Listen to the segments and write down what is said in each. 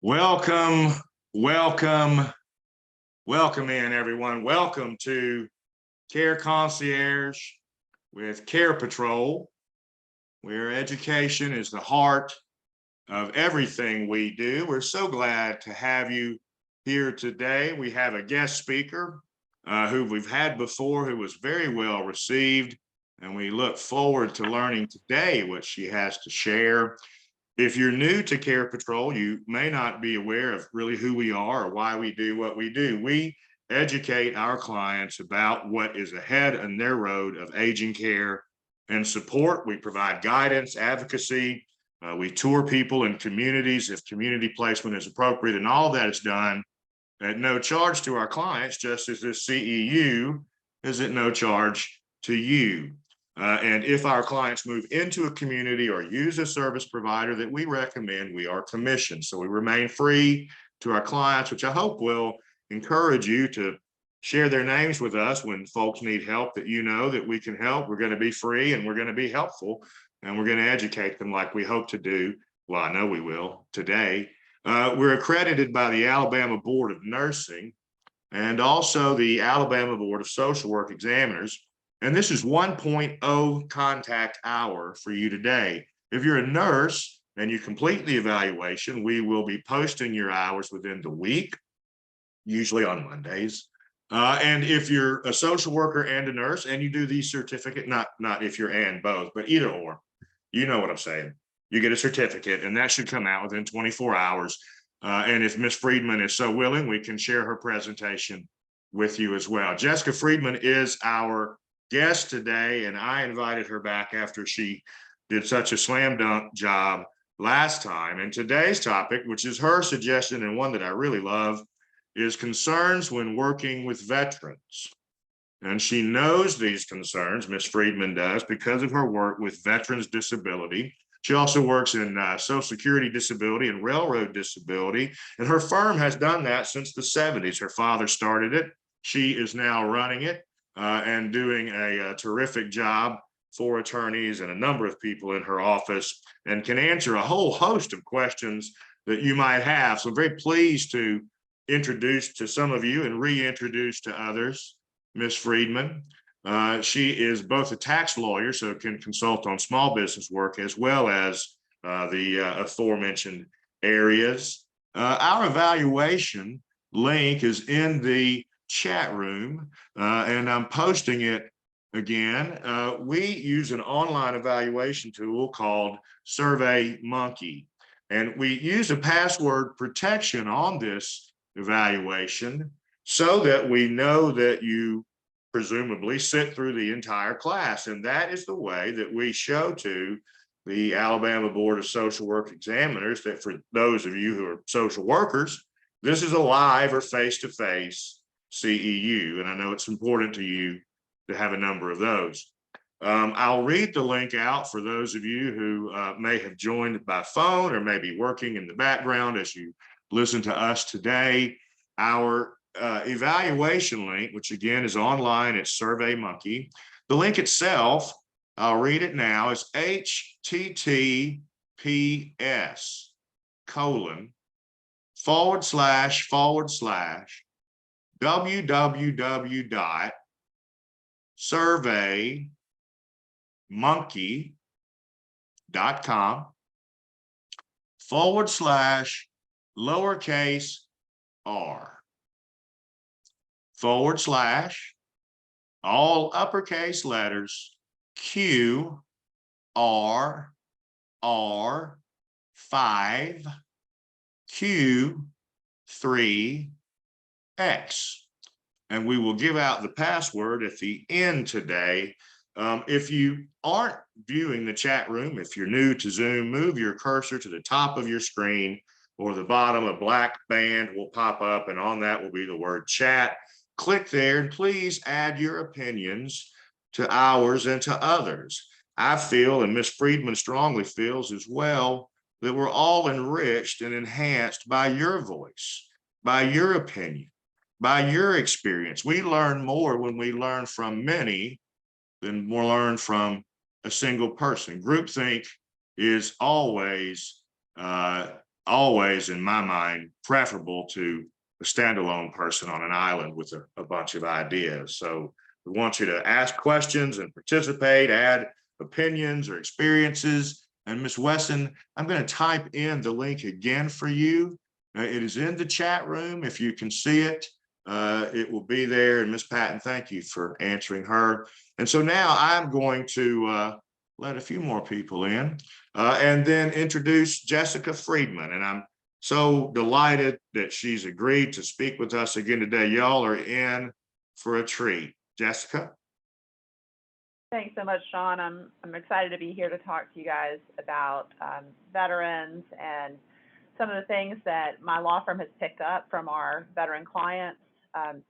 Welcome, welcome, welcome in everyone. Welcome to Care Concierge with Care Patrol, where education is the heart of everything we do. We're so glad to have you here today. We have a guest speaker who we've had before, who was very well received, and we look forward to learning today what she has to share. If you're new to Care Patrol, you may not be aware of really who we are or why we do what we do. We educate our clients about what is ahead on their road of aging care and support. We provide guidance, advocacy. We tour people in communities if community placement is appropriate, and all that is done at no charge to our clients, just as this CEU is at no charge to you. And if our clients move into a community or use a service provider that we recommend, we are commissioned. So we remain free to our clients, which I hope will encourage you to share their names with us when folks need help that you know that we can help. We're going to be free and we're going to be helpful, and we're going to educate them like we hope to do. Well, I know we will today. We're accredited by the Alabama Board of Nursing and also the Alabama Board of Social Work Examiners. And this is 1.0 contact hour for you today. If you're a nurse and you complete the evaluation, we will be posting your hours within the week, usually on Mondays. And if you're a social worker and a nurse and you do the certificate, not if you're and both, but either or, you know what I'm saying. You get a certificate and that should come out within 24 hours. And if Ms. Friedman is so willing, we can share her presentation with you as well. Jessica Friedman is our guest today, and I invited her back after she did such a slam dunk job last time. And today's topic, which is her suggestion and one that I really love, is concerns when working with veterans. And she knows these concerns, Ms. Friedman does, because of her work with veterans disability. She also works in Social Security disability and railroad disability, and her firm has done that since the 70s. Her father started it. She is now running it and doing a terrific job for attorneys and a number of people in her office, and can answer a whole host of questions that you might have. So I'm very pleased to introduce to some of you and reintroduce to others Ms. Friedman. She is both a tax lawyer, so can consult on small business work as well as the aforementioned areas. Our evaluation link is in the chat room, and I'm posting it again. We use an online evaluation tool called SurveyMonkey, and we use a password protection on this evaluation so that we know that you presumably sit through the entire class. And that is the way that we show to the Alabama Board of Social Work Examiners that for those of you who are social workers, this is a live or face-to-face CEU. And I know it's important to you to have a number of those. I'll read the link out for those of you who may have joined by phone or may be working in the background as you listen to us today. Our evaluation link, which again is online at SurveyMonkey. The link itself, I'll read it now, is https://www.surveymonkey.com/lowercase r/ all uppercase letters Q R R 5 Q 3 X. And we will give out the password at the end today. If you aren't viewing the chat room, if you're new to Zoom, move your cursor to the top of your screen or the bottom. A black band will pop up, and on that will be the word chat. Click there and please add your opinions to ours and to others. I feel, and Ms. Friedman strongly feels as well, that we're all enriched and enhanced by your voice, by your opinion, by your experience. We learn more when we learn from many than we learn from a single person. Groupthink is always always, in my mind, preferable to a standalone person on an island with a bunch of ideas. So we want you to ask questions and participate, add opinions or experiences. And Ms. Weston, I'm going to type in the link again for you. It is in the chat room. If you can see it, it will be there. And Ms. Patton, thank you for answering her. And so now I'm going to let a few more people in and then introduce Jessica Friedman. And I'm so delighted that she's agreed to speak with us again today. Y'all are in for a treat. Jessica? Thanks so much, Sean. I'm excited to be here to talk to you guys about veterans and some of the things that my law firm has picked up from our veteran clients.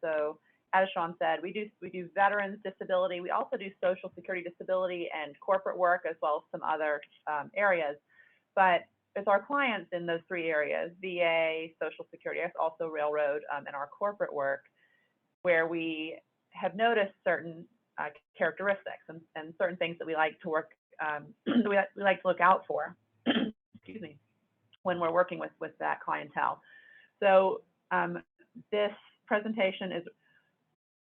So as Sean said, we do veterans disability. We also do social security disability and corporate work, as well as some other areas. But it's our clients in those three areas, VA, social security, also railroad, and our corporate work, where we have noticed certain characteristics and certain things that we like to work, we like to look out for, excuse me, when we're working with that clientele. So this presentation is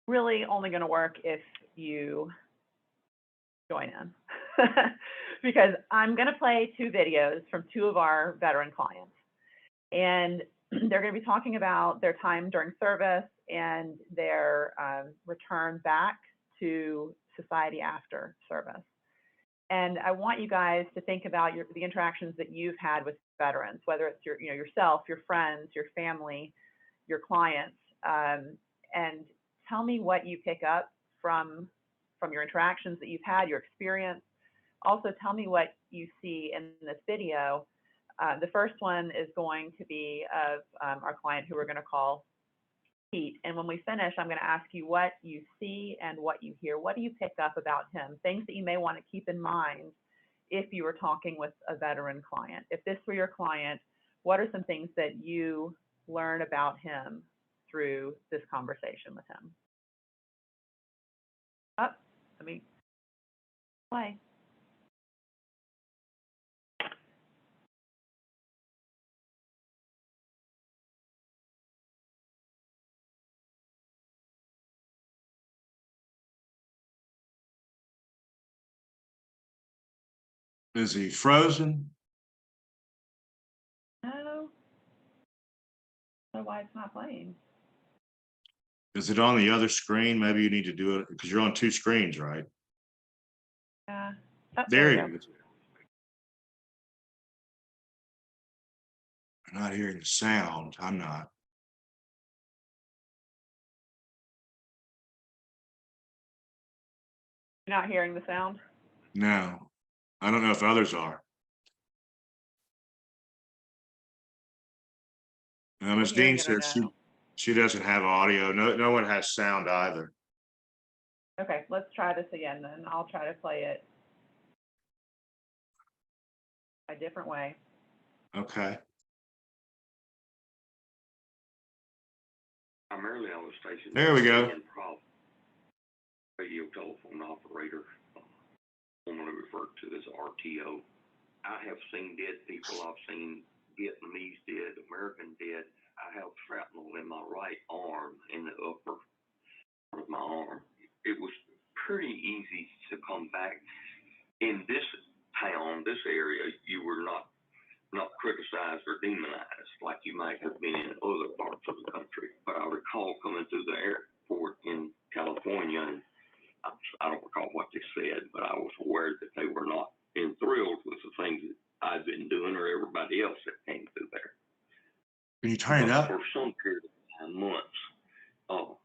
really only going to work if you join in, because I'm going to play two videos from two of our veteran clients, and they're going to be talking about their time during service and their return back to society after service. And I want you guys to think about the interactions that you've had with veterans, whether it's yourself, your friends, your family, your clients, and tell me what you pick up from your interactions that you've had, your experience. Also, tell me what you see in this video. The first one is going to be of our client, who we're going to call Pete. And when we finish, I'm going to ask you what you see and what you hear. What do you pick up about him? Things that you may want to keep in mind if you were talking with a veteran client. If this were your client, what are some things that you learn about him through this conversation with him? Let me play. Is he frozen? No. I don't know why it's not playing. Is it on the other screen? Maybe you need to do it because you're on two screens, right? Yeah. There you go. I'm not hearing the sound. I'm not. You're not hearing the sound? No. I don't know if others are. Ms. Dean says she doesn't have audio. No one has sound either. Okay, let's try this again then. I'll try to play it a different way. Okay. Primarily on the station. There we go. Radio telephone operator, commonly referred to as RTO. I have seen dead people. I've seen Vietnamese dead, American dead. I have shrapnel in my right arm, in the upper part of my arm. It was pretty easy to come back. In this town, this area, you were not criticized or demonized like you might have been in other parts of the country. But I recall coming through the airport in California, and I don't recall what they said, but I was aware that they were not enthralled with the things that I've been doing or everybody else that came through there. Can you turn it up? For some period of time, months,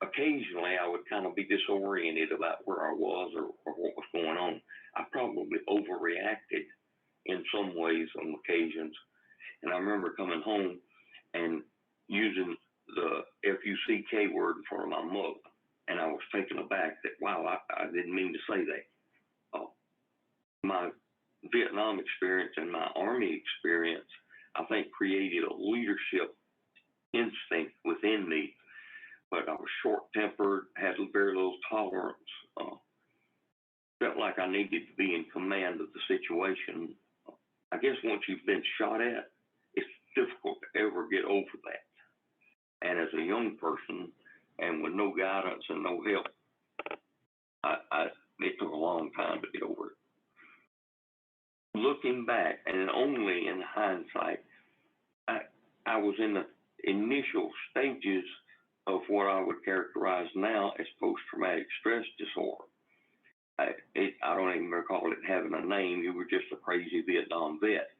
occasionally I would kind of be disoriented about where I was or what was going on. I probably overreacted in some ways on occasions. And I remember coming home and using the F-U-C-K word in front of my mother. And I was taken aback that, wow, I didn't mean to say that. My Vietnam experience and my Army experience, I think, created a leadership instinct within me. But I was short-tempered, had very little tolerance, felt like I needed to be in command of the situation. I guess once you've been shot at, difficult to ever get over that. And as a young person, and with no guidance and no help, it took a long time to get over it. Looking back, and only in hindsight, I was in the initial stages of what I would characterize now as post-traumatic stress disorder. I don't even recall it having a name. You were just a crazy Vietnam vet.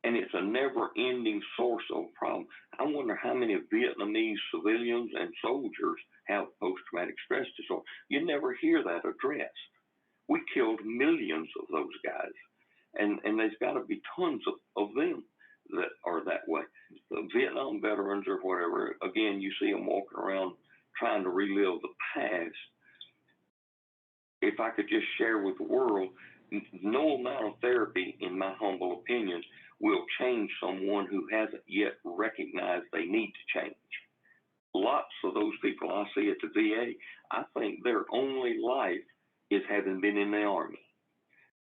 And it's a never-ending source of problem. I wonder how many Vietnamese civilians and soldiers have post-traumatic stress disorder. You never hear that addressed. We killed millions of those guys. And there's got to be tons of them that are that way. The Vietnam veterans or whatever, again, you see them walking around trying to relive the past. If I could just share with the world, no amount of therapy, in my humble opinion, will change someone who hasn't yet recognized they need to change. Lots of those people I see at the VA, I think their only life is having been in the Army.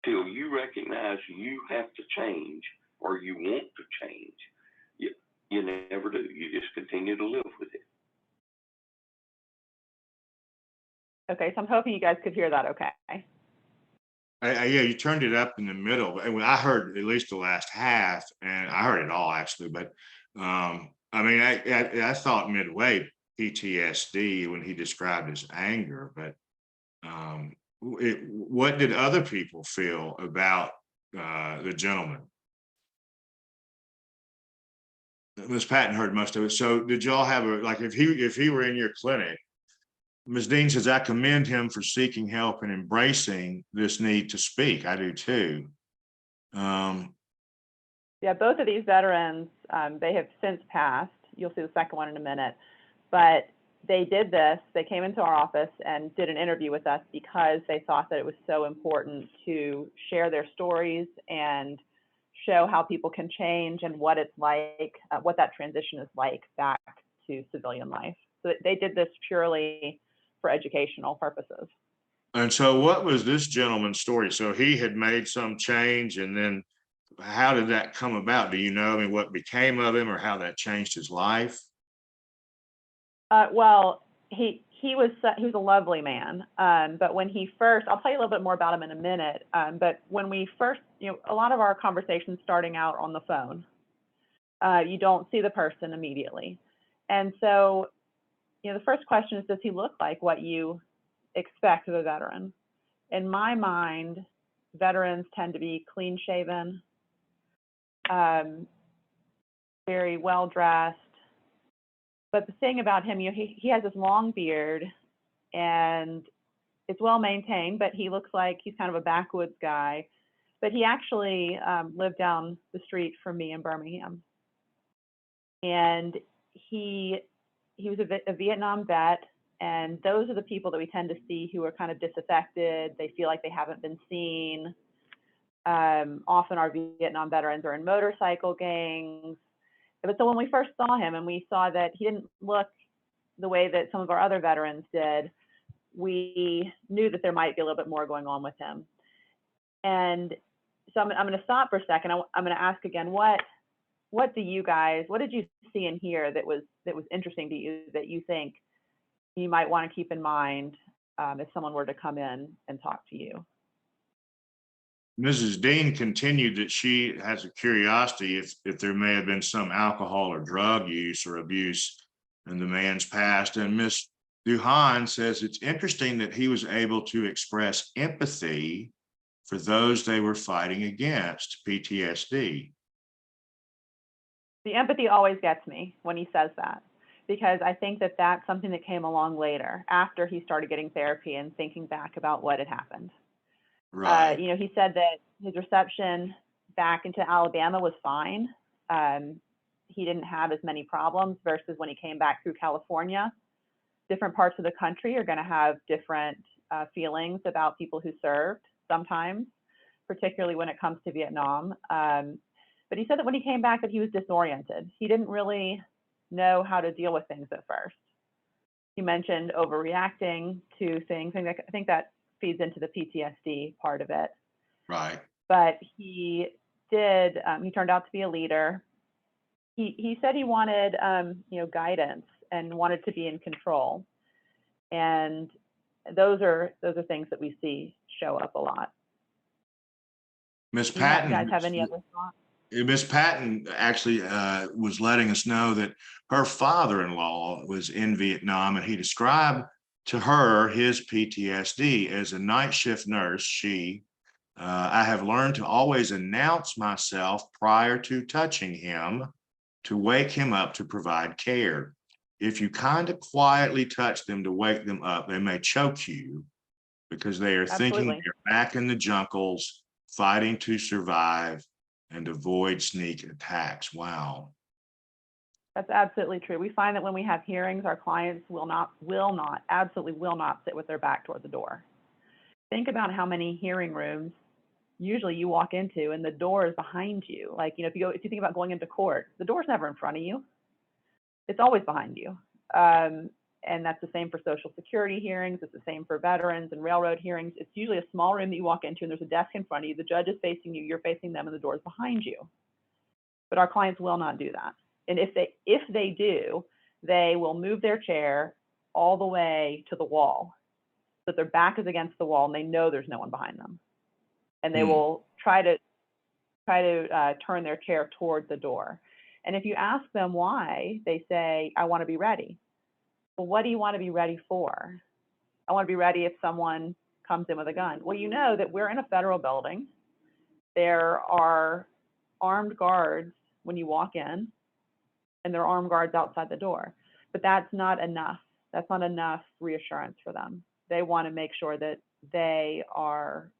Till you recognize you have to change or you want to change, you never do. You just continue to live with it. Okay, so I'm hoping you guys could hear that okay. Yeah, you turned it up in the middle, and when I heard at least the last half, and I heard it all actually, but I mean, I thought midway PTSD when he described his anger, but what did other people feel about the gentleman? Ms. Patton heard most of it. So did y'all have like if he were in your clinic? Ms. Dean says, I commend him for seeking help and embracing this need to speak. I do too. Yeah, both of these veterans, they have since passed. You'll see the second one in a minute. But they did this. They came into our office and did an interview with us because they thought that it was so important to share their stories and show how people can change and what it's like, what that transition is like back to civilian life. So they did this purely for educational purposes. And so what was this gentleman's story? So he had made some change, and then how did that come about? Do you know, I mean, what became of him or how that changed his life? Well, he was a lovely man. But when he first, I'll tell you a little bit more about him in a minute. But when we first, a lot of our conversations starting out on the phone, you don't see the person immediately. And so, the first question is, does he look like what you expect of a veteran? In my mind, veterans tend to be clean shaven, very well dressed. But the thing about him, he has this long beard and it's well maintained, but he looks like he's kind of a backwoods guy. But he actually lived down the street from me in Birmingham. And he was a Vietnam vet. And those are the people that we tend to see who are kind of disaffected. They feel like they haven't been seen. Often our Vietnam veterans are in motorcycle gangs. But so when we first saw him and we saw that he didn't look the way that some of our other veterans did, we knew that there might be a little bit more going on with him. And so I'm going to stop for a second. I'm going to ask again, what did you see in here that was interesting to you, that you think you might want to keep in mind if someone were to come in and talk to you? Mrs. Dean continued that she has a curiosity if there may have been some alcohol or drug use or abuse in the man's past. And Ms. Duhan says it's interesting that he was able to express empathy for those they were fighting against, PTSD. The empathy always gets me when he says that, because I think that that's something that came along later after he started getting therapy and thinking back about what had happened. Right. He said that his reception back into Alabama was fine. He didn't have as many problems versus when he came back through California. Different parts of the country are going to have different feelings about people who served sometimes, particularly when it comes to Vietnam. But he said that when he came back that he was disoriented. He didn't really know how to deal with things at first. He mentioned overreacting to things, and I think that feeds into the PTSD part of it. Right. But he turned out to be a leader. he said he wanted, guidance and wanted to be in control. And those are things that we see show up a lot. Miss Do you guys Patton, have any other thoughts? Miss Patton actually was letting us know that her father-in-law was in Vietnam, and he described to her his PTSD. As a night shift nurse, I have learned to always announce myself prior to touching him to wake him up to provide care. If you kind of quietly touch them to wake them up, they may choke you because they are thinking Absolutely. they're back in the jungles, fighting to survive and avoid sneak attacks. Wow. That's absolutely true. We find that when we have hearings, our clients absolutely will not sit with their back toward the door. Think about how many hearing rooms usually you walk into and the door is behind you. Like, if you think about going into court, the door's never in front of you. It's always behind you. And that's the same for Social Security hearings. It's the same for veterans and railroad hearings. It's usually a small room that you walk into and there's a desk in front of you. The judge is facing you, you're facing them, and the door is behind you. But our clients will not do that. And if they do, they will move their chair all the way to the wall so that their back is against the wall and they know there's no one behind them. And they will try to turn their chair toward the door. And if you ask them why, they say, I want to be ready. Well, what do you want to be ready for? I want to be ready if someone comes in with a gun. Well, you know that we're in a federal building. There are armed guards when you walk in, and there are armed guards outside the door. But that's not enough. That's not enough reassurance for them. They want to make sure that they are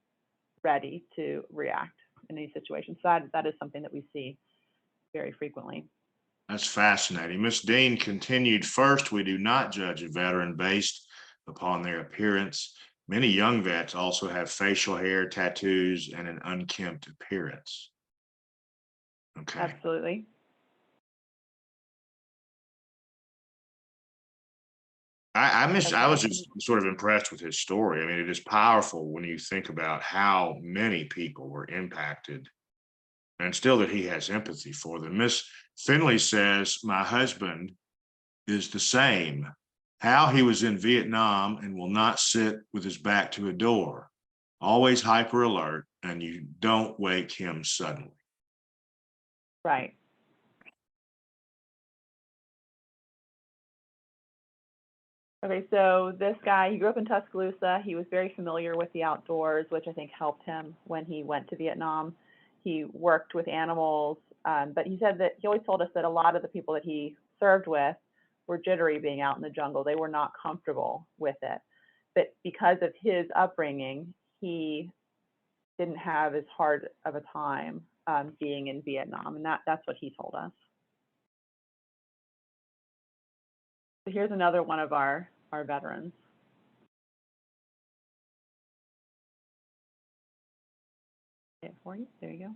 ready to react in any situation. So that is something that we see very frequently. That's fascinating. Ms. Dean continued, first, we do not judge a veteran based upon their appearance. Many young vets also have facial hair, tattoos, and an unkempt appearance. Okay. Absolutely. I was just sort of impressed with his story. I mean, it is powerful when you think about how many people were impacted and still that he has empathy for them. Miss Finley says, my husband is the same. How he was in Vietnam and will not sit with his back to a door, always hyper alert, and you don't wake him suddenly. Right. Okay, so this guy, he grew up in Tuscaloosa. He was very familiar with the outdoors, which I think helped him when he went to Vietnam. He worked with animals, but he said that he always told us that a lot of the people that he served with were jittery being out in the jungle. They were not comfortable with it. But because of his upbringing, he didn't have as hard of a time being in Vietnam, and that's what he told us. So here's another one of our veterans. For you. There you go.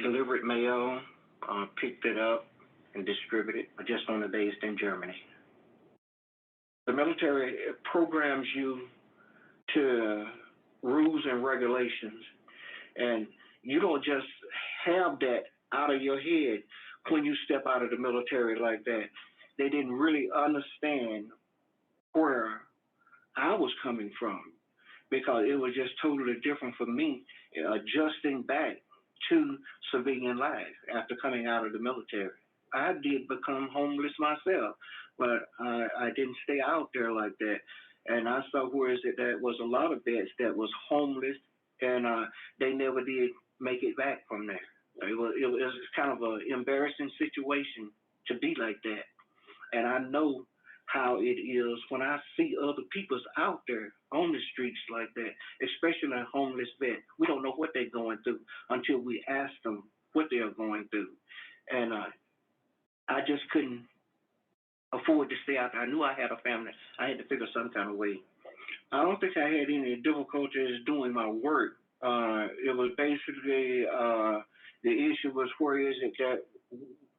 Delivered mail, picked it up, and distributed, just on the base in Germany. The military programs you to rules and regulations, and you don't just have that out of your head when you step out of the military like that. They didn't really understand where I was coming from, because it was just totally different for me adjusting back to civilian life after coming out of the military. I did become homeless myself, but I didn't stay out there like that. And I saw where is it that was a lot of vets that was homeless, and they never did make it back from there. It was kind of an embarrassing situation to be like that. And I know how it is when I see other people's out there on the streets like that, especially a homeless vet. We don't know what they're going through until we ask them what they're going through. And I just couldn't afford to stay out there. I knew I had a family. I had to figure some kind of way. I don't think I had any difficulties doing my work. It was basically the issue was where is it that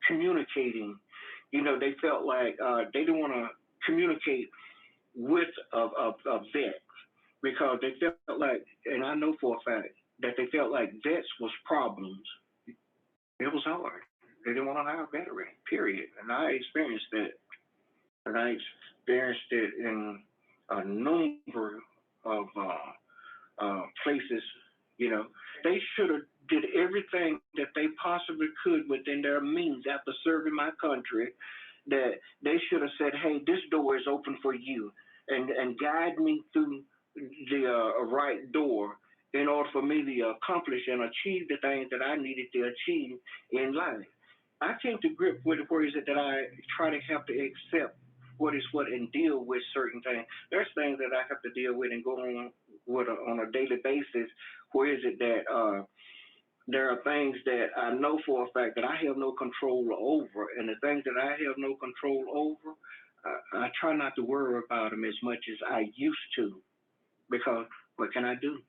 communicating. You know, they felt like they didn't want to communicate with a vet because they felt like, and I know for a fact that they felt like vets was problems. It was hard. They didn't want to hire a veteran, period. And I experienced that. And I experienced it in a number of places. You know, they should have did everything that they possibly could within their means after serving my country. That they should have said, "Hey, this door is open for you," and guide me through the right door in order for me to accomplish and achieve the things that I needed to achieve in life. I came to grip with it where is it that I try to have to accept what is what and deal with certain things. There's things that I have to deal with and go on with on a daily basis. Where is it that there are things that I know for a fact that I have no control over, and the things that I have no control over, I try not to worry about them as much as I used to, because what can I do?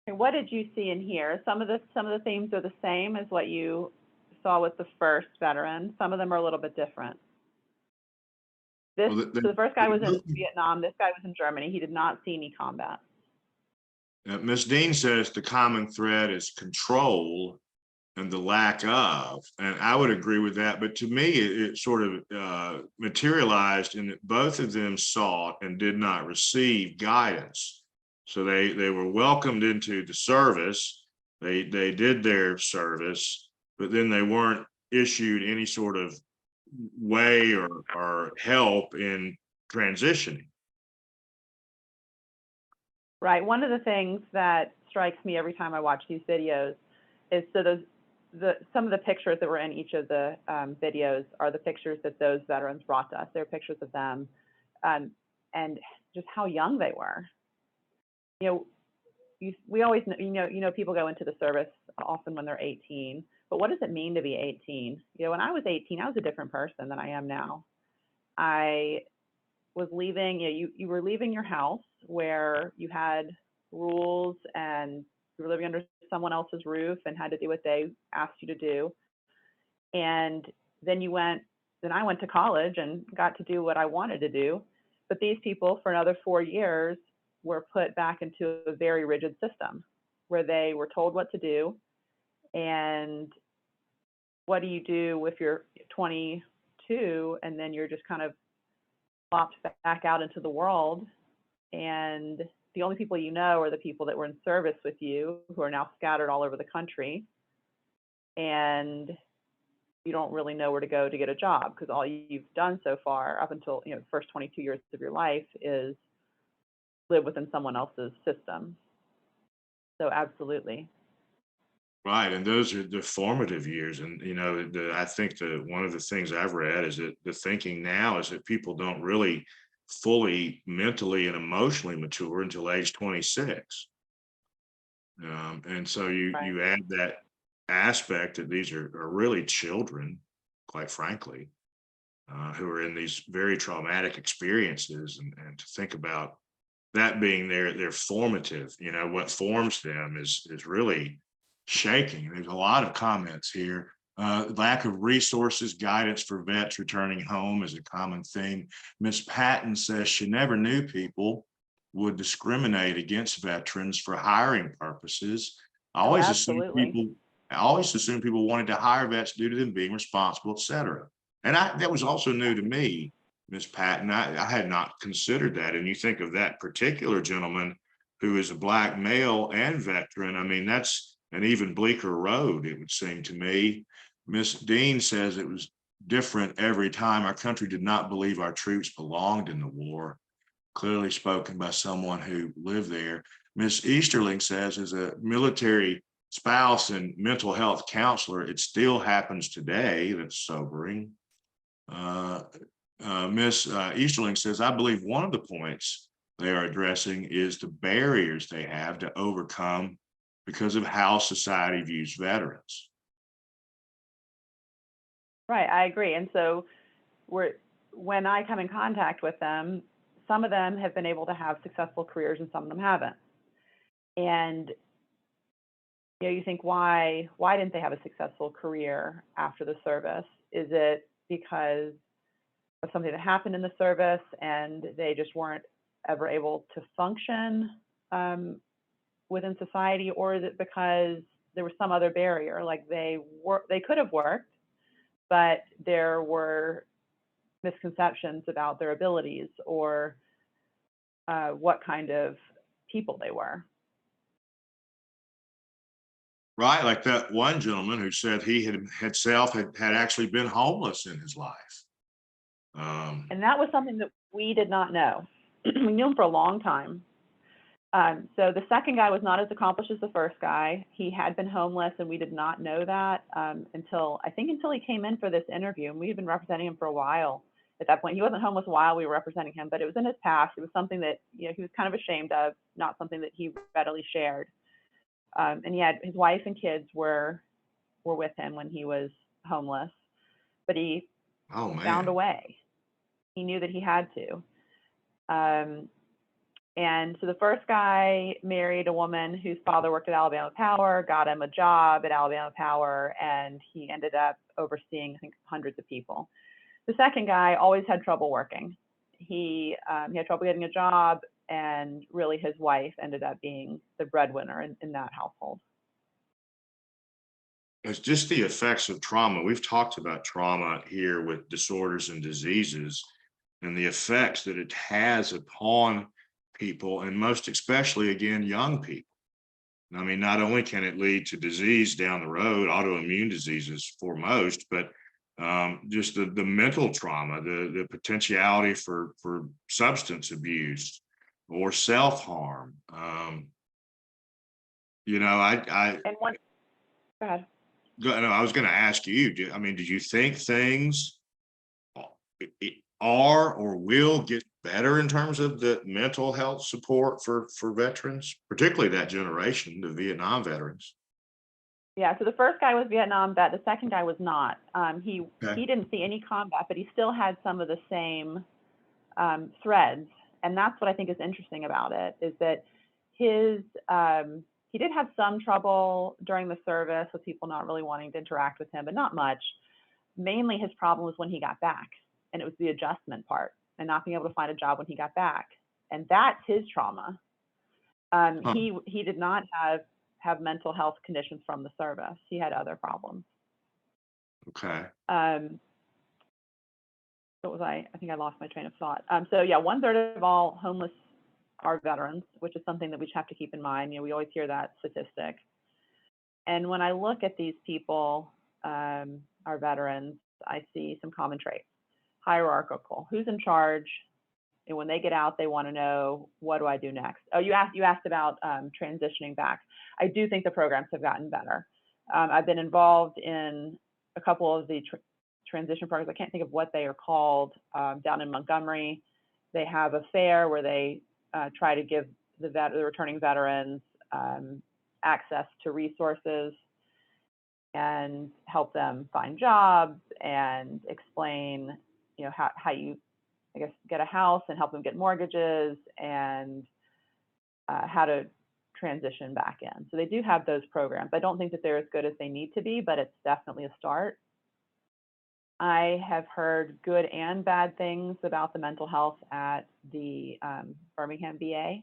And what did you see in here? Some of the themes are the same as what you saw with the first veteran. Some of them are a little bit different. This, Well, so the first guy was in Vietnam. This guy was in Germany. He did not see any combat. Ms. Dean says the common thread is control and the lack of, and I would agree with that. But to me, it sort of materialized in that both of them sought and did not receive guidance. So they were welcomed into the service. They did their service, but then they weren't issued any sort of way or help in transitioning. Right. One of the things that strikes me every time I watch these videos is some of the pictures that were in each of the videos are the pictures that those veterans brought to us. They're pictures of them, and just how young they were. You know, we always, people go into the service often when they're 18, but what does it mean to be 18? You know, when I was 18, I was a different person than I am now. I was leaving, you were leaving your house where you had rules and you were living under someone else's roof and had to do what they asked you to do. And then I went to college and got to do what I wanted to do. But these people, for another 4 years, were put back into a very rigid system where they were told what to do. And what do you do if you're 22 and then you're just kind of plopped back out into the world, and the only people you know are the people that were in service with you, who are now scattered all over the country, and you don't really know where to go to get a job because all you've done so far up until the first 22 years of your life is live within someone else's system. So absolutely. Right, and those are the formative years, and I think one of the things I've read is that the thinking now is that people don't really fully mentally and emotionally mature until age 26, and so you add that aspect that these are really children, quite frankly, who are in these very traumatic experiences, and to think about that being their formative, what forms them is really shaking. There's a lot of comments here. Lack of resources, guidance for vets returning home is a common theme. Miss Patton says she never knew people would discriminate against veterans for hiring purposes. I always assumed people wanted to hire vets due to them being responsible, etc. And that was also new to me, Miss Patton. I had not considered that. And you think of that particular gentleman who is a Black male and veteran. I mean, that's an even bleaker road, it would seem to me. Miss Dean says it was different every time. Our country did not believe our troops belonged in the war. Clearly spoken by someone who lived there. Miss Easterling says, as a military spouse and mental health counselor, it still happens today. That's sobering. Miss Easterling says, I believe one of the points they are addressing is the barriers they have to overcome because of how society views veterans. Right, I agree. And so when I come in contact with them, some of them have been able to have successful careers and some of them haven't. And you think, why didn't they have a successful career after the service? Is it because of something that happened in the service and they just weren't ever able to function within society, or is it because there was some other barrier, like they could have worked, but there were misconceptions about their abilities or what kind of people they were? Right, like that one gentleman who said he had actually been homeless in his life. And that was something that we did not know. We knew him for a long time. So the second guy was not as accomplished as the first guy. He had been homeless, and we did not know that until he came in for this interview. And we had been representing him for a while at that point. He wasn't homeless while we were representing him, but it was in his past. It was something that he was kind of ashamed of, not something that he readily shared. And he had his wife and kids were with him when he was homeless, but he found a way. He knew that he had to. And so the first guy married a woman whose father worked at Alabama Power, got him a job at Alabama Power, and he ended up overseeing, I think, hundreds of people. The second guy always had trouble working. He had trouble getting a job, and really his wife ended up being the breadwinner in that household. It's just the effects of trauma. We've talked about trauma here with disorders and diseases and the effects that it has upon people, and most especially, again, young people. I mean, not only can it lead to disease down the road, autoimmune diseases foremost, but just the mental trauma, the potentiality for substance abuse or self-harm. You know, Go ahead. No, I was going to ask you, did you think things are or will get better in terms of the mental health support for veterans, particularly that generation, the Vietnam veterans? Yeah, so the first guy was Vietnam vet. The second guy was not. He didn't see any combat, but he still had some of the same threads. And that's what I think is interesting about it, is that he did have some trouble during the service with people not really wanting to interact with him, but not much. Mainly his problem was when he got back, and it was the adjustment part and not being able to find a job when he got back. And that's his trauma. He did not have mental health conditions from the service. He had other problems. Okay. What was I think I lost my train of thought. So yeah, 1/3 of all homeless are veterans, which is something that we just have to keep in mind. We always hear that statistic. And when I look at these people, our veterans, I see some common traits. Hierarchical. Who's in charge? And when they get out, they want to know, what do I do next? Oh, you asked about transitioning back. I do think the programs have gotten better. I've been involved in a couple of the transition programs. I can't think of what they are called. Down in Montgomery, they have a fair where they try to give the returning veterans access to resources and help them find jobs and explain, how you, I guess, get a house and help them get mortgages and how to transition back in. So they do have those programs. I don't think that they're as good as they need to be, but it's definitely a start. I have heard good and bad things about the mental health at the Birmingham VA.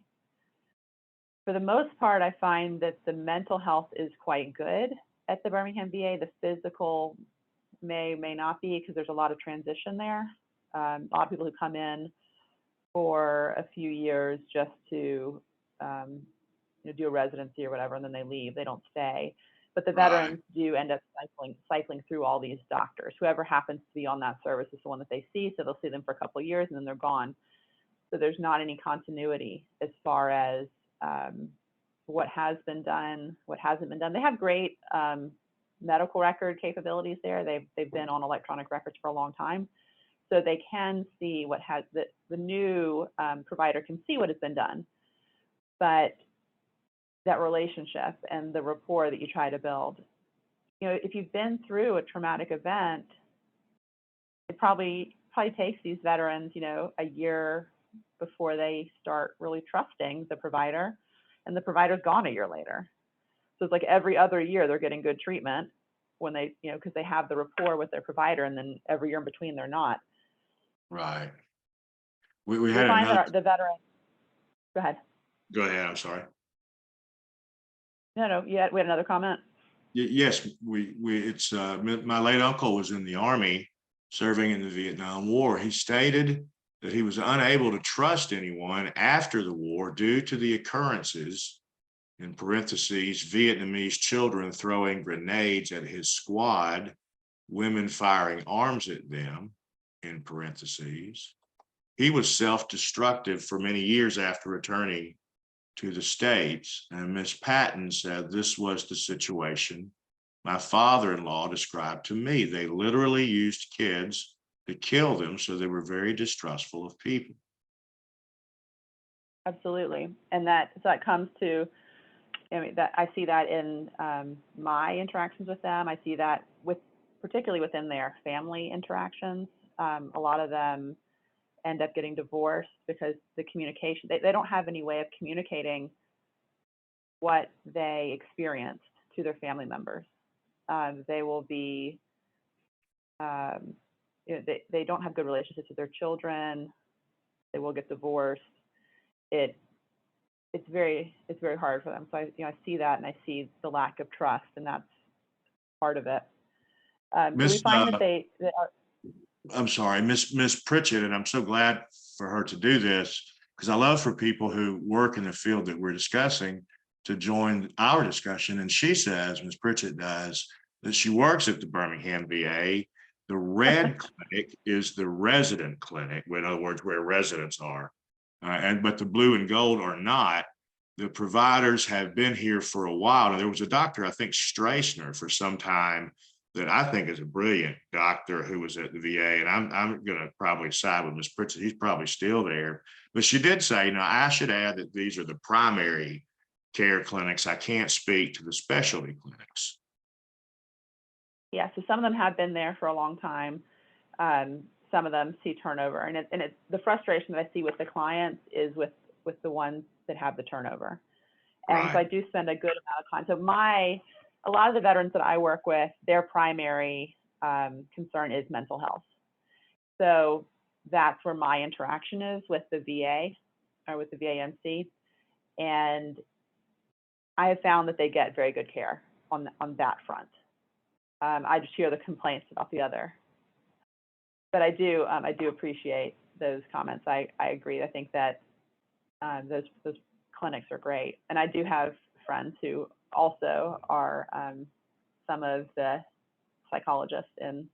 For the most part, I find that the mental health is quite good at the Birmingham VA. The physical may not be, because there's a lot of transition there. A lot of people who come in for a few years just to do a residency or whatever, and then they leave. They don't stay. But the veterans do end up cycling through all these doctors. Whoever happens to be on that service is the one that they see. So they'll see them for a couple of years and then they're gone. So there's not any continuity as far as what has been done, what hasn't been done. They have great medical record capabilities there. They've been on electronic records for a long time. So they can see what has, the new provider can see what has been done. But that relationship and the rapport that you try to build, if you've been through a traumatic event, it probably takes these veterans, a year before they start really trusting the provider, and the provider's gone a year later. So it's like every other year they're getting good treatment when they, because they have the rapport with their provider, and then every year in between they're not. Right. We We had find another, that the veteran, go ahead. go ahead, I'm sorry. No, we had another comment. Yes, it's, my late uncle was in the Army serving in the Vietnam War. He stated that he was unable to trust anyone after the war due to the occurrences, in parentheses, Vietnamese children throwing grenades at his squad, women firing arms at them, in parentheses. He was self-destructive for many years after returning to the States, and Miss Patton said this was the situation my father-in-law described to me. They literally used kids to kill them, so they were very distrustful of people. Absolutely. And that comes to, that I see that in my interactions with them. I see that particularly within their family interactions. A lot of them end up getting divorced because the communication, they don't have any way of communicating what they experienced to their family members. They will be, they don't have good relationships with their children. They will get divorced. It's very hard for them. So I see that, and I see the lack of trust, and that's part of it. So we find that they are. I'm sorry, Miss Pritchett, and I'm so glad for her to do this, because I love for people who work in the field that we're discussing to join our discussion. And she says, Miss Pritchett does, that she works at the Birmingham VA. The red clinic is the resident clinic, in other words, where residents are. But the blue and gold are not. The providers have been here for a while. Now, there was a doctor, I think Strassner, for some time, that I think is a brilliant doctor who was at the VA. And I'm going to probably side with Ms. Pritchett. He's probably still there. But she did say, I should add that these are the primary care clinics. I can't speak to the specialty clinics. Yeah, so some of them have been there for a long time. Some of them see turnover, and it's the frustration that I see with the clients is with the ones that have the turnover. And Right. so I do spend a good amount of time. So a lot of the veterans that I work with, their primary concern is mental health. So that's where my interaction is with the VA or with the VAMC. And I have found that they get very good care on that front. I just hear the complaints about the other. But I do appreciate those comments. I agree. I think that those clinics are great. And I do have friends who also are some of the psychologists in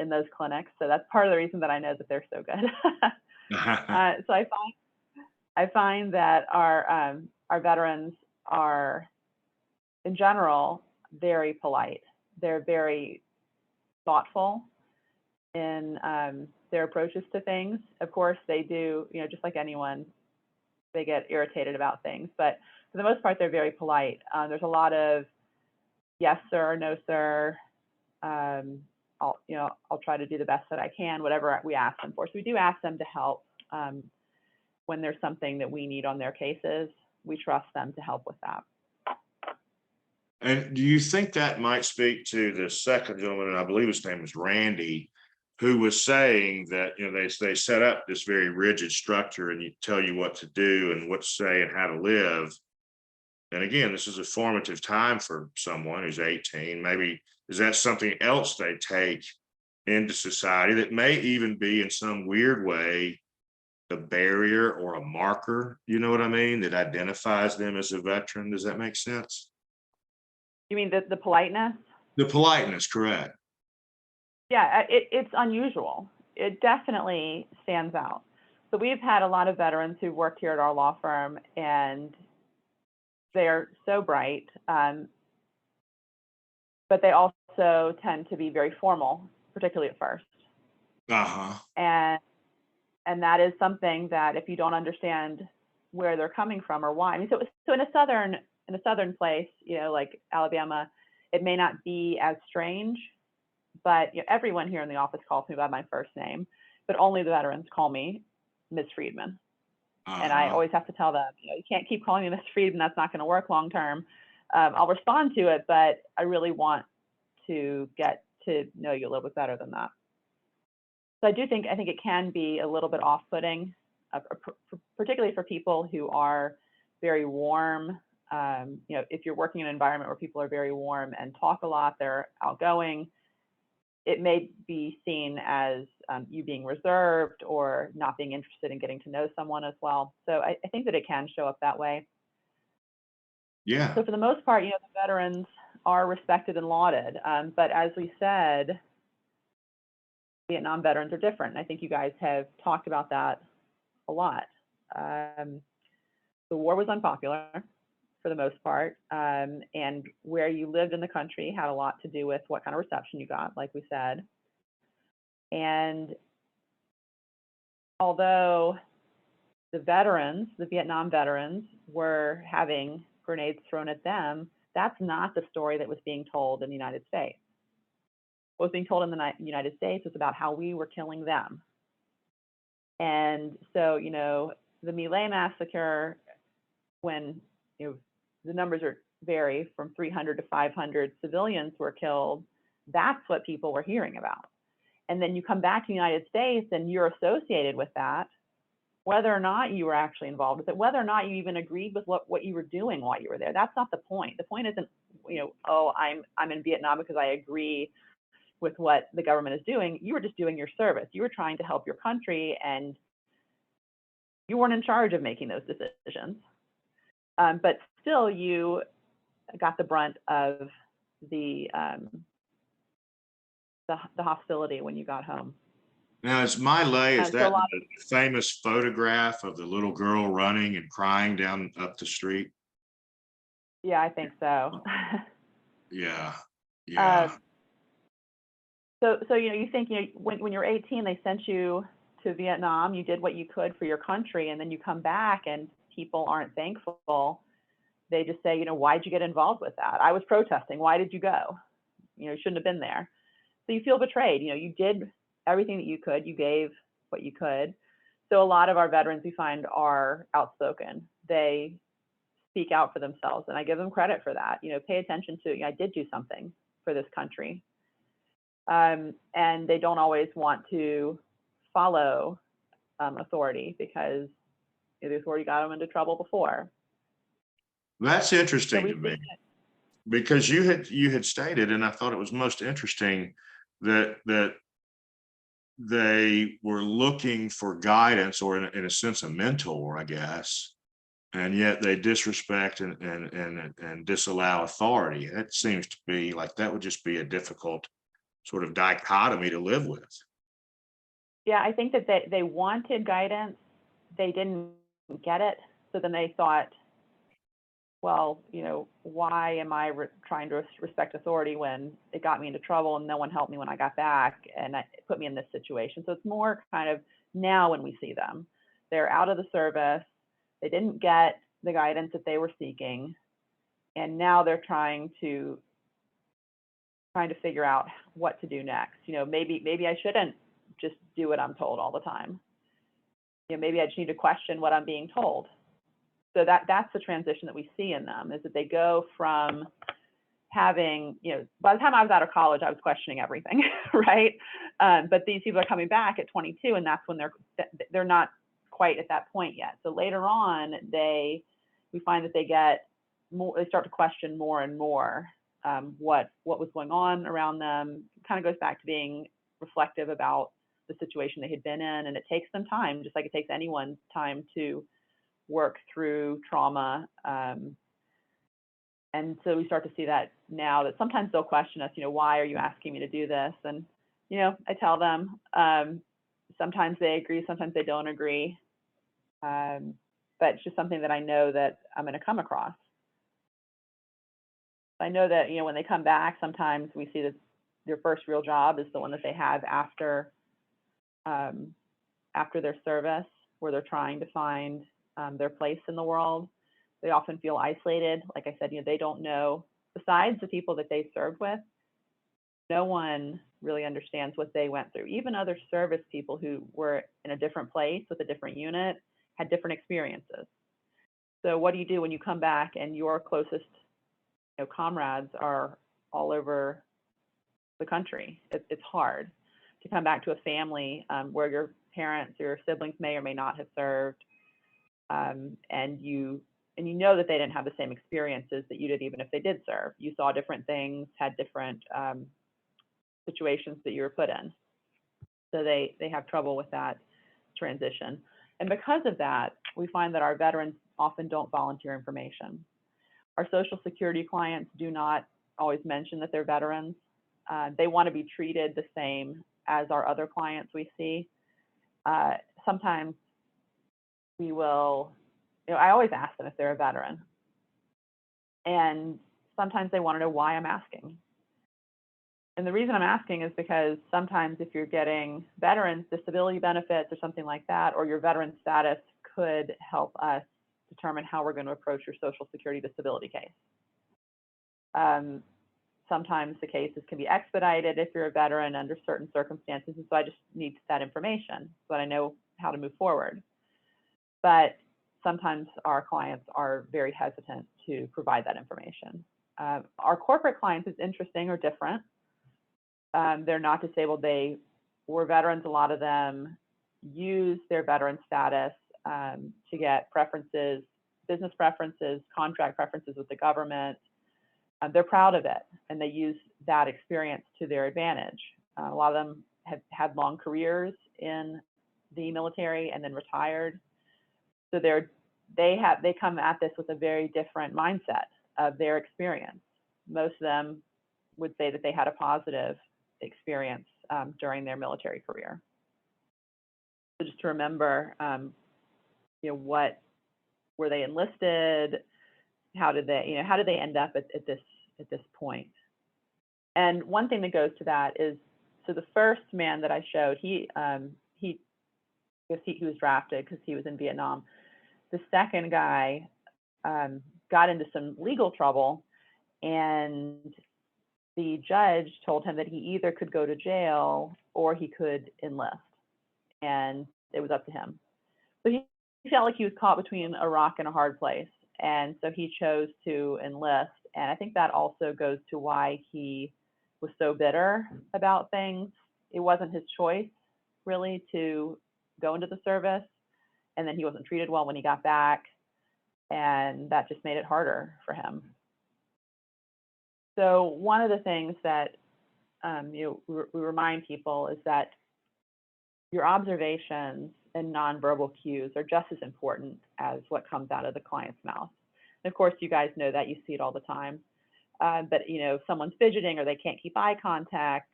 those clinics. So that's part of the reason that I know that they're so good. So I find that our veterans are, in general, very polite. They're very thoughtful in their approaches to things. Of course, they do, just like anyone, they get irritated about things, but for the most part, they're very polite. There's a lot of yes, sir, no, sir. I'll try to do the best that I can, whatever we ask them for. So we do ask them to help when there's something that we need on their cases. We trust them to help with that. And do you think that might speak to the second gentleman, and I believe his name was Randy, who was saying that, they set up this very rigid structure and you tell you what to do and what to say and how to live. And again, this is a formative time for someone who's 18. Maybe is that something else they take into society that may even be in some weird way a barrier or a marker, you know what I mean, that identifies them as a veteran? Does that make sense? You mean the politeness? The politeness, correct. Yeah, it's unusual. It definitely stands out. So we've had a lot of veterans who worked here at our law firm, and they're so bright, but they also tend to be very formal, particularly at first. And that is something that if you don't understand where they're coming from or why, I mean, so in a southern place, like Alabama, it may not be as strange, but everyone here in the office calls me by my first name, but only the veterans call me Ms. Friedman. And I always have to tell them, you can't keep calling me Ms. Friedman. That's not going to work long term. I'll respond to it, but I really want to get to know you a little bit better than that. So I think it can be a little bit off-putting, particularly for people who are very warm. If you're working in an environment where people are very warm and talk a lot, they're outgoing, it may be seen as you being reserved or not being interested in getting to know someone as well. So I think that it can show up that way. Yeah. So for the most part, the veterans are respected and lauded. But as we said, Vietnam veterans are different. I think you guys have talked about that a lot. The war was unpopular for the most part, and where you lived in the country had a lot to do with what kind of reception you got, like we said. And although the Vietnam veterans were having grenades thrown at them, that's not the story that was being told in the United States. What was being told in the United States was about how we were killing them. And so, the My Lai massacre, when the numbers vary from 300 to 500 civilians were killed, that's what people were hearing about. And then you come back to the United States and you're associated with that, whether or not you were actually involved with it, whether or not you even agreed with what you were doing while you were there. That's not the point. The point isn't, I'm in Vietnam because I agree with what the government is doing. You were just doing your service. You were trying to help your country, and you weren't in charge of making those decisions. But still, you got the brunt of the hostility when you got home. Now, is My Lai, is So that the famous photograph of the little girl running and crying down up the street? Yeah, I think so. Yeah. So you think when you're 18, they sent you to Vietnam. You did what you could for your country, and then you come back and people aren't thankful. They just say, why'd you get involved with that? I was protesting. Why did you go? You shouldn't have been there. So you feel betrayed. You did everything that you could. You gave what you could. So a lot of our veterans, we find, are outspoken. They speak out for themselves, and I give them credit for that. Pay attention to, I did do something for this country. And they don't always want to follow authority because the authority got them into trouble before. That's So interesting we to me, see because you had stated, and I thought it was most interesting, that they were looking for guidance, or in a sense a mentor, I guess, and yet they disrespect and disallow authority. It seems to be like that would just be a difficult sort of dichotomy to live with. Yeah, I think that they wanted guidance. They didn't get it. So then they thought, well, why am I trying to respect authority when it got me into trouble and no one helped me when I got back and it put me in this situation? So it's more kind of now when we see them, they're out of the service. They didn't get the guidance that they were seeking. And now they're trying to figure out what to do next. Maybe I shouldn't just do what I'm told all the time. Maybe I just need to question what I'm being told. So that's the transition that we see in them, is that they go from having, by the time I was out of college, I was questioning everything, right? But these people are coming back at 22, and that's when they're not quite at that point yet. So later on, we find that they start to question more and more what was going on around them. It kind of goes back to being reflective about the situation they had been in, and it takes them time, just like it takes anyone time to work through trauma. And so we start to see that now, that sometimes they'll question us, why are you asking me to do this? And, I tell them, sometimes they agree, sometimes they don't agree. But it's just something that I know that I'm going to come across. I know that, when they come back, sometimes we see that their first real job is the one that they have after their service, where they're trying to find their place in the world. They often feel isolated. Like I said, they don't know, besides the people that they served with, no one really understands what they went through. Even other service people who were in a different place with a different unit had different experiences. So what do you do when you come back and your closest comrades are all over the country. It's hard to come back to a family where your parents or your siblings may or may not have served, and you know that they didn't have the same experiences that you did, even if they did serve. You saw different things, had different situations that you were put in. So they have trouble with that transition. And because of that, we find that our veterans often don't volunteer information. Our Social Security clients do not always mention that they're veterans. They want to be treated the same as our other clients we see. Sometimes we will, I always ask them if they're a veteran. And sometimes they want to know why I'm asking. And the reason I'm asking is because sometimes if you're getting veterans disability benefits or something like that, or your veteran status could help us determine how we're going to approach your Social Security disability case. Sometimes the cases can be expedited if you're a veteran under certain circumstances, and so I just need that information so that I know how to move forward. But sometimes our clients are very hesitant to provide that information. Our corporate clients is interesting or different. They're not disabled. They were veterans. A lot of them use their veteran status to get preferences, business preferences, contract preferences with the government. They're proud of it, and they use that experience to their advantage. A lot of them have had long careers in the military and then retired. So they come at this with a very different mindset of their experience. Most of them would say that they had a positive experience during their military career. So just to remember, what were they enlisted? How did they end up at this point? And one thing that goes to that is, so the first man that I showed, he was drafted because he was in Vietnam. The second guy got into some legal trouble, and the judge told him that he either could go to jail or he could enlist, and it was up to him. So he felt like he was caught between a rock and a hard place, and so he chose to enlist. And I think that also goes to why he was so bitter about things. It wasn't his choice, really, to go into the service, and then he wasn't treated well when he got back, and that just made it harder for him. So one of the things that we remind people is that your observations and nonverbal cues are just as important as what comes out of the client's mouth. And of course, you guys know that, you see it all the time. But if someone's fidgeting or they can't keep eye contact,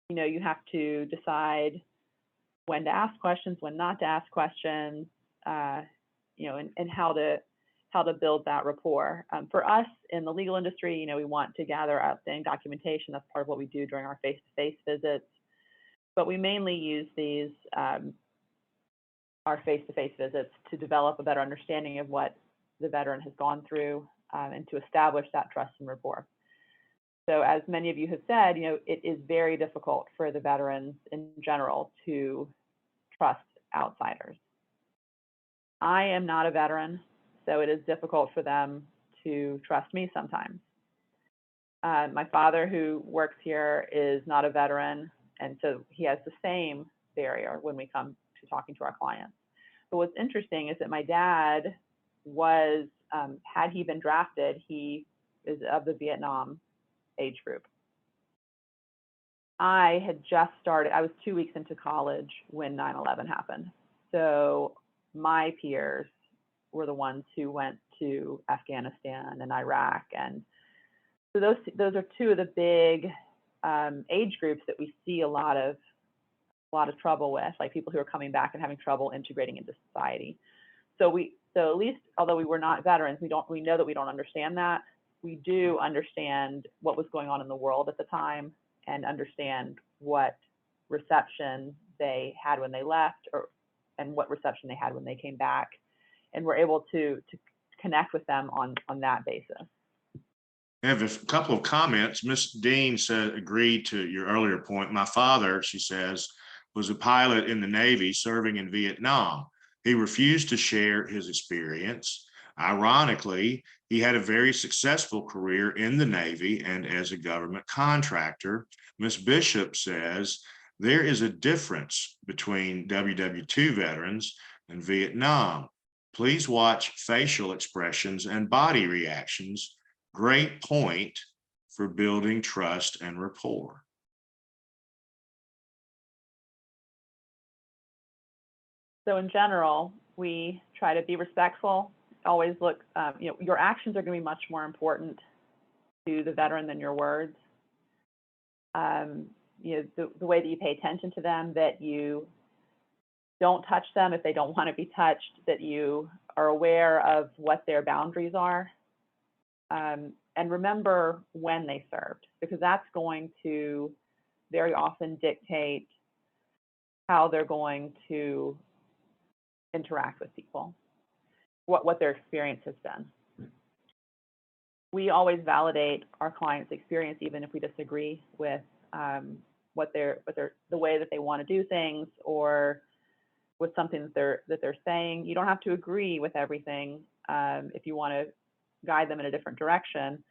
you have to decide when to ask questions, when not to ask questions, and how to build that rapport. For us in the legal industry, we want to gather outstanding documentation. That's part of what we do during our face-to-face visits. But we mainly use these, our face-to-face visits, to develop a better understanding of what the veteran has gone through and to establish that trust and rapport. So as many of you have said, it is very difficult for the veterans in general to trust outsiders. I am not a veteran, so it is difficult for them to trust me sometimes. My father, who works here, is not a veteran, and so he has the same barrier when we come to talking to our clients. But what's interesting is that my dad was, had he been drafted, he is of the Vietnam age group. I had just started, I was 2 weeks into college when 9/11 happened. So my peers were the ones who went to Afghanistan and Iraq. And so those are two of the big age groups that we see a lot of trouble with, like people who are coming back and having trouble integrating into society. So at least, although we were not veterans, we know that we don't understand that. We do understand what was going on in the world at the time and understand what reception they had when they left, and what reception they had when they came back. And we're able to connect with them on that basis. I have a couple of comments. Ms. Dean agreed to your earlier point. My father, she says, was a pilot in the Navy serving in Vietnam. He refused to share his experience. Ironically, he had a very successful career in the Navy and as a government contractor. Ms. Bishop says there is a difference between WW2 veterans and Vietnam. Please watch facial expressions and body reactions. Great point for building trust and rapport. So in general, we try to be respectful, always look, your actions are going to be much more important to the veteran than your words. The way that you pay attention to them, that you don't touch them if they don't want to be touched, that you are aware of what their boundaries are. And remember when they served, because that's going to very often dictate how they're going to interact with people, what their experience has been. We always validate our clients' experience, even if we disagree with the way that they want to do things, or with something that they're saying. You don't have to agree with everything if you want to guide them in a different direction,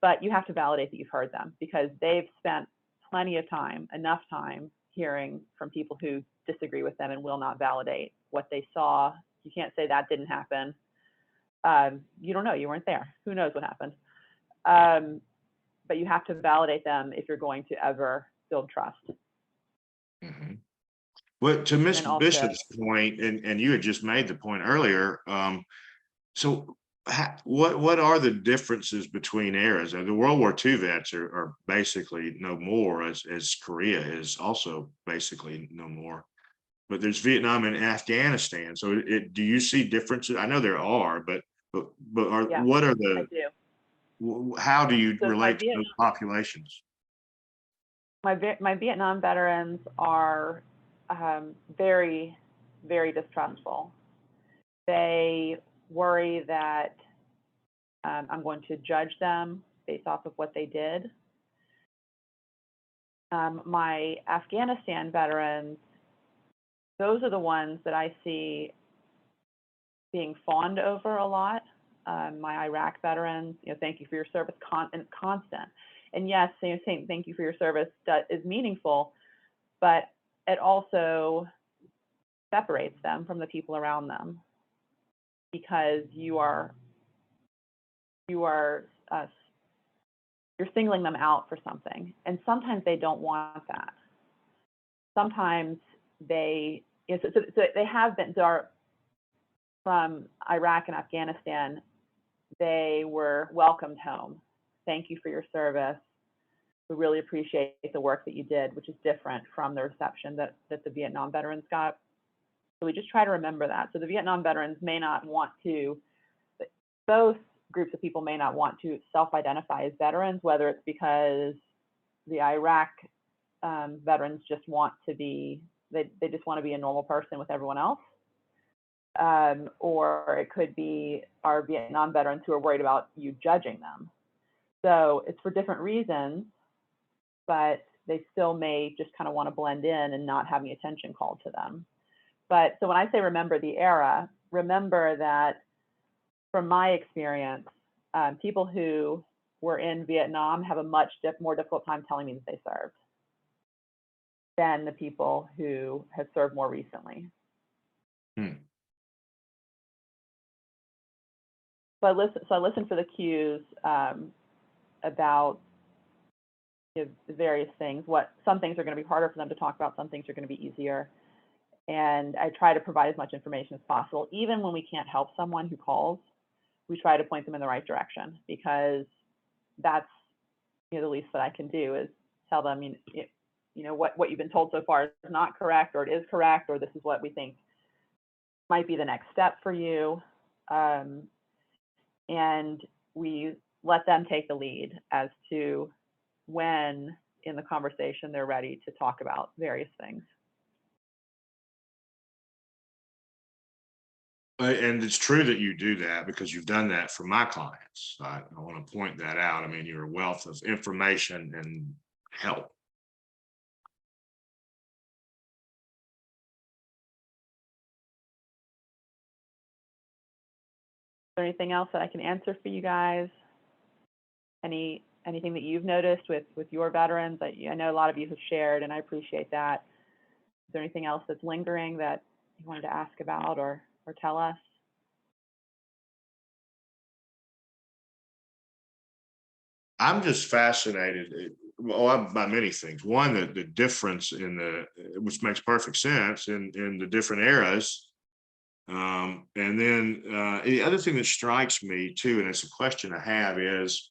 but you have to validate that you've heard them, because they've spent plenty of time, enough time, hearing from people who disagree with them and will not validate what they saw. You can't say that didn't happen. You don't know, you weren't there. Who knows what happened? But you have to validate them if you're going to ever build trust. Mm-hmm. Well, to Ms. Also, Bishop's point, and you had just made the point earlier, so what are the differences between eras? The World War II vets are basically no more, as Korea is also basically no more. But there's Vietnam and Afghanistan. So do you see differences? I know there are, but yeah, what are I the, do. how do you So relate to those populations? My Vietnam veterans are very, very distrustful. They worry that I'm going to judge them based off of what they did. My Afghanistan veterans, those are the ones that I see being fawned over a lot. My Iraq veterans, thank you for your service, constant. And yes, saying thank you for your service is meaningful, but it also separates them from the people around them, because you're singling them out for something, and sometimes they don't want that. Sometimes they have been from Iraq and Afghanistan. They were welcomed home. Thank you for your service. We really appreciate the work that you did, which is different from the reception that the Vietnam veterans got. So we just try to remember that. So the Vietnam veterans may not want to, both groups of people may not want to self-identify as veterans, whether it's because the Iraq veterans just want to be, they just want to be a normal person with everyone else. Or it could be our Vietnam veterans who are worried about you judging them. So it's for different reasons, but they still may just kind of want to blend in and not have any attention called to them. But so when I say remember the era, remember that from my experience, people who were in Vietnam have a much more difficult time telling me that they served than the people who have served more recently. So I listen for the cues about the various things. Some things are going to be harder for them to talk about, some things are going to be easier. And I try to provide as much information as possible. Even when we can't help someone who calls, we try to point them in the right direction, because that's the least that I can do is tell them, what you've been told so far is not correct, or it is correct, or this is what we think might be the next step for you. And we let them take the lead as to when in the conversation they're ready to talk about various things. And it's true that you do that, because you've done that for my clients. I want to point that out. I mean, you're a wealth of information and help. there anything else that I can answer for you guys? Anything that you've noticed with your veterans? I know a lot of you have shared, and I appreciate that. Is there anything else that's lingering that you wanted to ask about or tell us? I'm just fascinated, by many things. One, the difference which makes perfect sense in the different eras. And then the other thing that strikes me too, and it's a question I have is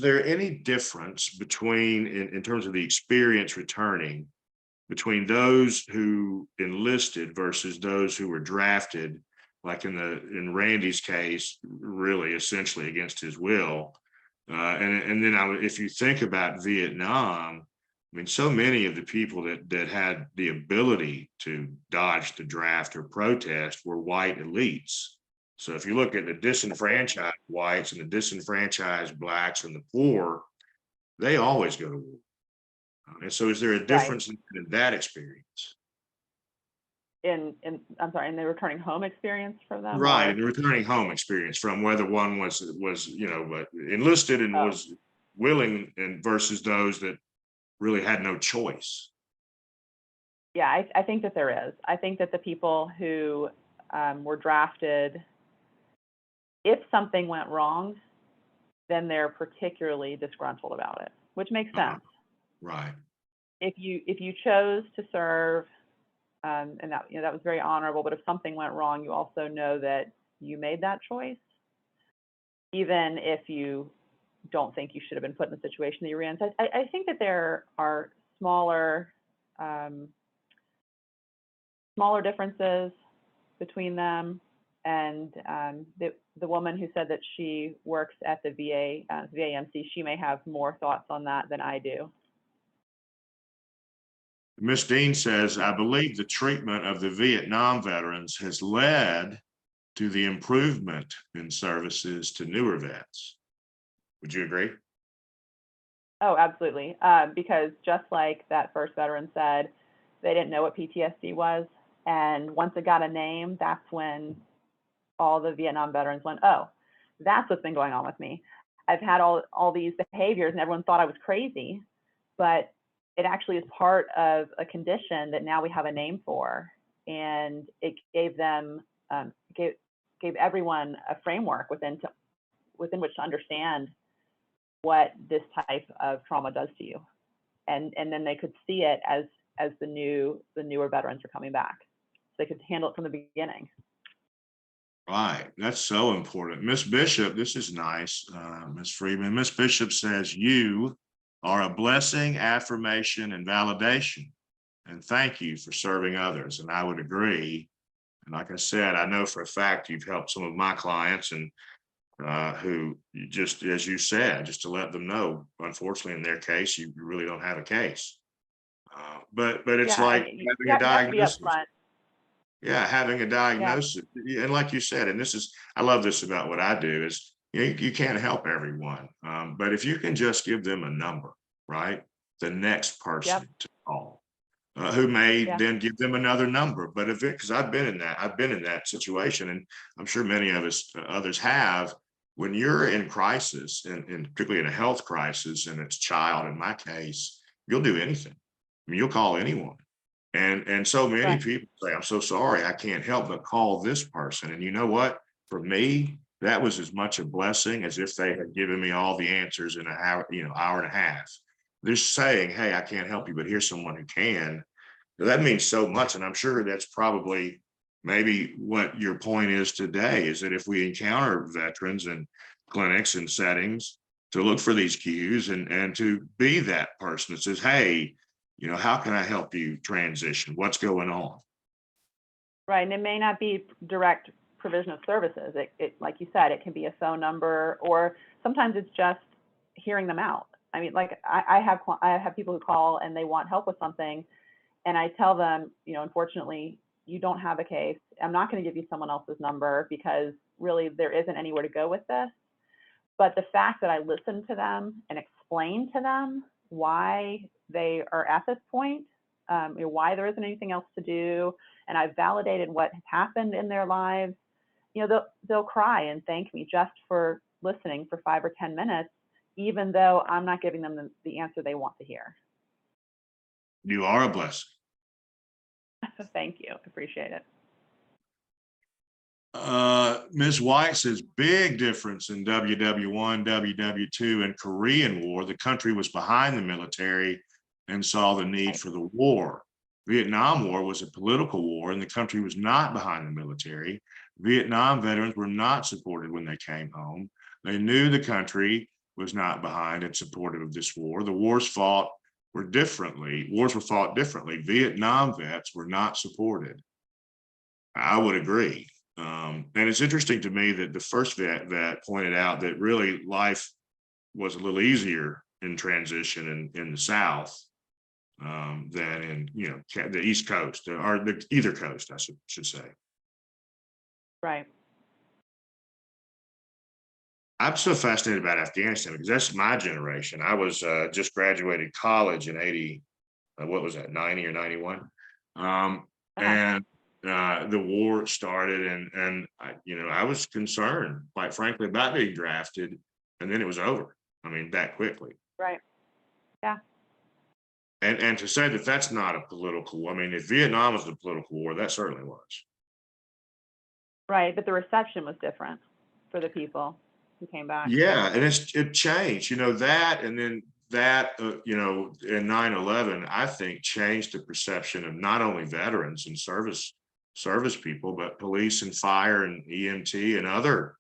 there any difference between, in terms of the experience returning, between those who enlisted versus those who were drafted, like in Randy's case, really essentially against his will? And then if you think about Vietnam, I mean, so many of the people that had the ability to dodge the draft or protest were white elites. So if you look at the disenfranchised whites and the disenfranchised blacks and the poor, they always go to war. And so is there a difference in that experience? I'm sorry, in the returning home experience for them? Right, and the returning home experience, from whether one was enlisted and was willing, and versus those that really had no choice. Yeah, I think that there is. I think that the people who were drafted, if something went wrong, then they're particularly disgruntled about it, which makes sense. Right. If you chose to serve, and that that was very honorable, but if something went wrong, you also know that you made that choice, even if you don't think you should have been put in the situation that you're in. So I think that there are smaller differences between them. And the woman who said that she works at the VAMC, she may have more thoughts on that than I do. Ms. Dean says, I believe the treatment of the Vietnam veterans has led to the improvement in services to newer vets. Would you agree? Oh, absolutely. Because just like that first veteran said, they didn't know what PTSD was. And once it got a name, that's when all the Vietnam veterans went, oh, that's what's been going on with me. I've had all these behaviors and everyone thought I was crazy, but it actually is part of a condition that now we have a name for. And it gave them, gave everyone a framework within which to understand what this type of trauma does to you. And then they could see it as the newer veterans are coming back. So they could handle it from the beginning. Right, that's so important. Miss Bishop, this is nice, Miss Friedman. Miss Bishop says, you are a blessing, affirmation, and validation. And thank you for serving others. And I would agree. And like I said, I know for a fact you've helped some of my clients, and who just, as you said, just to let them know, unfortunately, in their case, you really don't have a case. But it's like having a diagnosis. Yeah, having a diagnosis. And like you said, and I love this about what I do, is you can't help everyone. But if you can just give them a number, right? The next person to call, who may then give them another number. But because I've been in that situation, and I'm sure many of us, others have, when you're in crisis, and particularly in a health crisis, and it's child, in my case, you'll do anything. I mean, you'll call anyone. And so many people say, I'm so sorry, I can't help but call this person. And you know what? For me, that was as much a blessing as if they had given me all the answers in an hour, hour and a half. They're saying, hey, I can't help you, but here's someone who can. That means so much. And I'm sure that's probably maybe what your point is today, is that if we encounter veterans in clinics and settings, to look for these cues and to be that person that says, hey, how can I help you transition? What's going on? Right, and it may not be direct provision of services. It like you said, it can be a phone number, or sometimes it's just hearing them out. I mean, like I have people who call and they want help with something, and I tell them, unfortunately, you don't have a case. I'm not going to give you someone else's number because really there isn't anywhere to go with this. But the fact that I listen to them and explain to them why they are at this point, why there isn't anything else to do, and I've validated what has happened in their lives, they'll cry and thank me just for listening for 5 or 10 minutes, even though I'm not giving them the answer they want to hear. You are a blessing. Thank you. Appreciate it. Ms. White says big difference in WW1, WW2, and Korean War. The country was behind the military and saw the need for the war. Vietnam War was a political war and the country was not behind the military. Vietnam veterans were not supported when they came home. They knew the country was not behind and supportive of this war. The wars fought differently. Wars were fought differently. Vietnam vets were not supported. I would agree. And it's interesting to me that the first vet pointed out that really life was a little easier in transition in the South than in the East Coast or either coast, I should say. Right. I'm so fascinated about Afghanistan because that's my generation. I was just graduated college in 80, what was that, 90 or 91? And the war started and I was concerned, quite frankly, about being drafted, and then it was over. I mean, that quickly. Right. Yeah. And to say that that's not a political, I mean, if Vietnam was a political war, that certainly was. Right, but the reception was different for the people who came back. Yeah, and it changed, that, and then that, in 9/11, I think changed the perception of not only veterans and service people, but police and fire and EMT and other,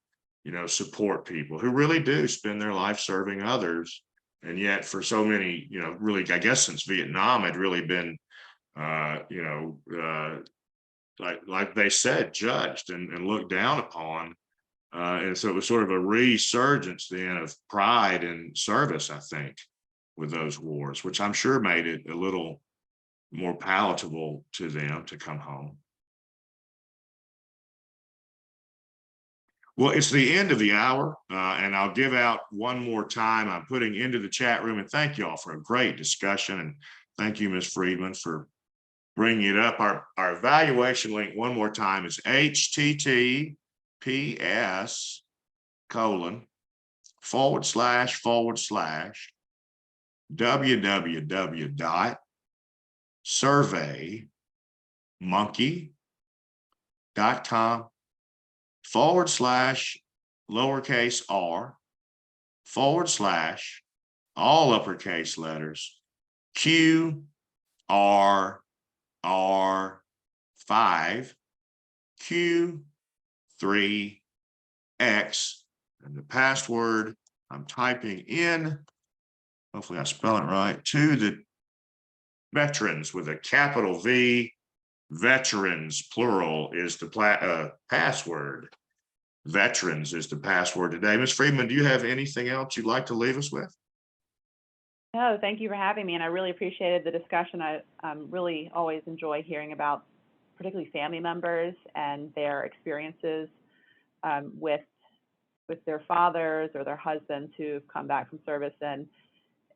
support people who really do spend their life serving others. And yet for so many, really, I guess since Vietnam had really been, like they said, judged and looked down upon. And so it was sort of a resurgence then of pride and service, I think, with those wars, which I'm sure made it a little more palatable to them to come home. Well, it's the end of the hour, and I'll give out one more time. I'm putting into the chat room, and thank you all for a great discussion. And thank you, Ms. Friedman, for bringing it up. Our evaluation link one more time is https://www.surveymonkey.com/all uppercase letters QRR5 Q3X, and the password I'm typing in, hopefully I spell it right, to the veterans with a capital V. Veterans plural is the password. Veterans is the password today. Ms. Friedman, do you have anything else you'd like to leave us with? No, thank you for having me, and I really appreciated the discussion. I really always enjoy hearing about particularly family members and their experiences with their fathers or their husbands who've come back from service and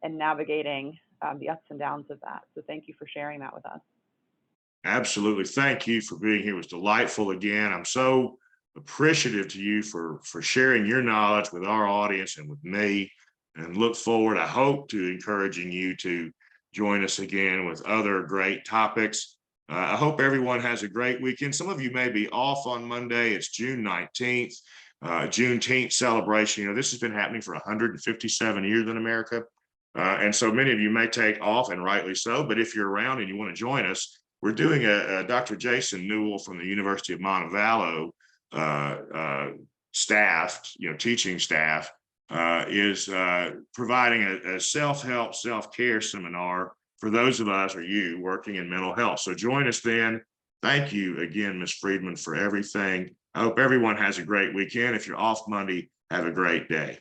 navigating the ups and downs of that. So thank you for sharing that with us. Absolutely. Thank you for being here. It was delightful again. I'm so appreciative to you for sharing your knowledge with our audience and with me, and look forward, I hope, to encouraging you to join us again with other great topics. I hope everyone has a great weekend. Some of you may be off on Monday. It's June 19th, Juneteenth celebration. This has been happening for 157 years in America. And so many of you may take off, and rightly so. But if you're around and you want to join us, we're doing a Dr. Jason Newell from the University of Montevallo staff, teaching staff, is providing a self-help, self-care seminar for those of us, or you, working in mental health. So join us then. Thank you again, Ms. Friedman, for everything. I hope everyone has a great weekend. If you're off Monday, have a great day.